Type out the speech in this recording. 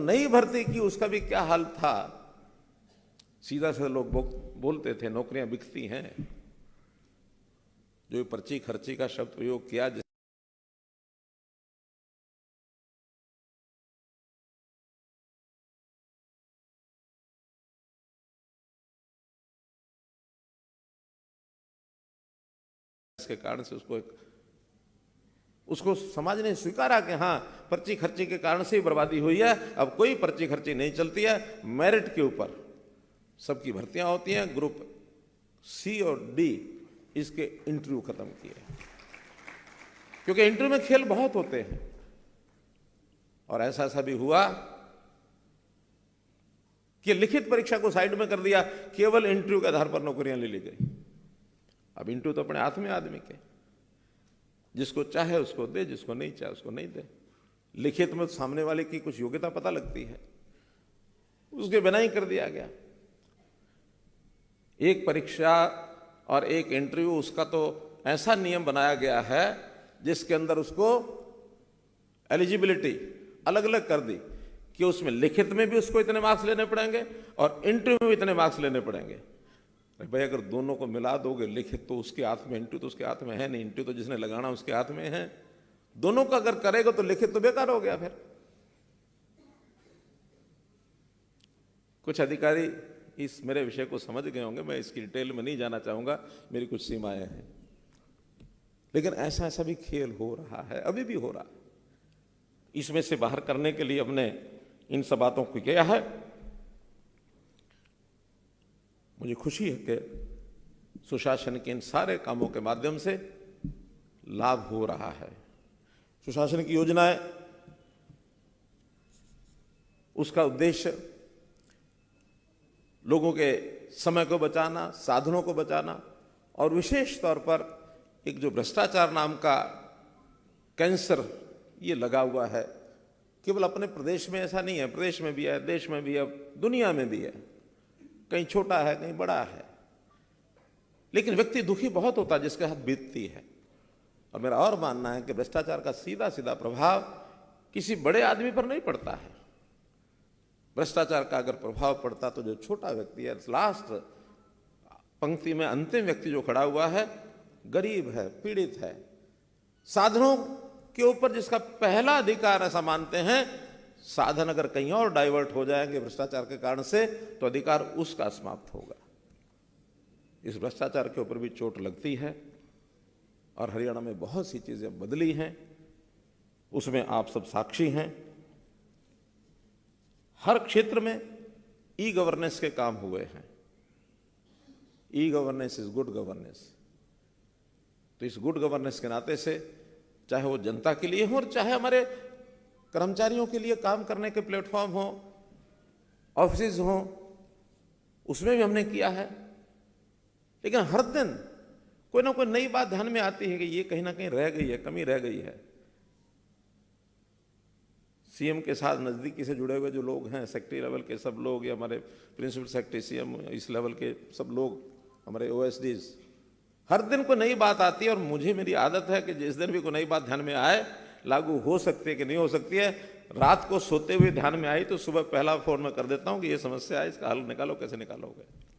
नई भर्ती की उसका भी क्या हाल था। सीधा सीधा लोग बोलते थे नौकरियां बिकती हैं। जो पर्ची खर्ची का शब्द प्रयोग किया, इसके कारण से उसको समाज ने स्वीकारा कि हाँ, पर्ची खर्ची के कारण से ही बर्बादी हुई है। अब कोई पर्ची खर्ची नहीं चलती है, मेरिट के ऊपर सबकी भर्तियां होती हैं। ग्रुप सी और डी इसके इंटरव्यू खत्म किए, क्योंकि इंटरव्यू में खेल बहुत होते हैं। और ऐसा भी हुआ कि लिखित परीक्षा को साइड में कर दिया, केवल इंटरव्यू के आधार पर नौकरियां ले ली गई। अब इंटरव्यू तो अपने हाथ में आदमी के, जिसको चाहे उसको दे, जिसको नहीं चाहे उसको नहीं दे। लिखित में सामने वाले की कुछ योग्यता पता लगती है, उसके बिना ही कर दिया गया। एक परीक्षा और एक इंटरव्यू, उसका तो ऐसा नियम बनाया गया है जिसके अंदर उसको एलिजिबिलिटी अलग अलग कर दी कि उसमें लिखित में भी उसको इतने मार्क्स लेने पड़ेंगे और इंटरव्यू में भी इतने मार्क्स लेने पड़ेंगे। भाई अगर दोनों को मिला दोगे, लिखित तो उसके हाथ में, इंटरव्यू तो उसके हाथ में है नहीं, इंटरव्यू तो जिसने लगाना उसके हाथ में है। दोनों का अगर करेगा तो लिखित तो बेकार हो गया। फिर कुछ अधिकारी इस मेरे विषय को समझ गए होंगे, मैं इसकी डिटेल में नहीं जाना चाहूंगा, मेरी कुछ सीमाएं हैं। लेकिन ऐसा भी खेल हो रहा है, अभी भी हो रहा है। इसमें से बाहर करने के लिए हमने इन सब बातों को किया है। मुझे खुशी है कि सुशासन के इन सारे कामों के माध्यम से लाभ हो रहा है। सुशासन की योजनाएं, उसका उद्देश्य लोगों के समय को बचाना, साधनों को बचाना, और विशेष तौर पर एक जो भ्रष्टाचार नाम का कैंसर ये लगा हुआ है, केवल अपने प्रदेश में ऐसा नहीं है, प्रदेश में भी है, देश में भी है, दुनिया में भी है। कहीं छोटा है, कहीं बड़ा है, लेकिन व्यक्ति दुखी बहुत होता है जिसके हाथ बीतती है। और मेरा और मानना है कि भ्रष्टाचार का सीधा सीधा प्रभाव किसी बड़े आदमी पर नहीं पड़ता है। भ्रष्टाचार का अगर प्रभाव पड़ता तो जो छोटा व्यक्ति है, लास्ट पंक्ति में अंतिम व्यक्ति जो खड़ा हुआ है, गरीब है, पीड़ित है, साधनों के ऊपर जिसका पहला अधिकार ऐसा मानते हैं, साधन अगर कहीं और डाइवर्ट हो जाएंगे भ्रष्टाचार के कारण से, तो अधिकार उसका समाप्त होगा। इस भ्रष्टाचार के ऊपर भी चोट लगती है, और हरियाणा में बहुत सी चीजें बदली हैं, उसमें आप सब साक्षी हैं। हर क्षेत्र में ई गवर्नेंस के काम हुए हैं। E governance is good governance. तो इस गुड गवर्नेंस के नाते से, चाहे वो जनता के लिए हो और चाहे हमारे कर्मचारियों के लिए काम करने के प्लेटफॉर्म हो, ऑफिस हो, उसमें भी हमने किया है। लेकिन हर दिन कोई ना कोई नई बात ध्यान में आती है कि ये कहीं ना कहीं रह गई है, कमी रह गई है। सीएम के साथ नजदीकी से जुड़े हुए जो लोग हैं, सेक्रेटरी लेवल के सब लोग, या हमारे प्रिंसिपल सेक्रेटरी, सीएम, इस लेवल के सब लोग, हमारे ओएसडीज, हर दिन कोई नई बात आती है। और मुझे, मेरी आदत है कि जिस दिन भी कोई नई बात ध्यान में आए, लागू हो सकती है कि नहीं हो सकती है, रात को सोते हुए ध्यान में आई तो सुबह पहला फोन में कर देता हूं कि ये समस्या है, इसका हल निकालो, कैसे निकालोगे।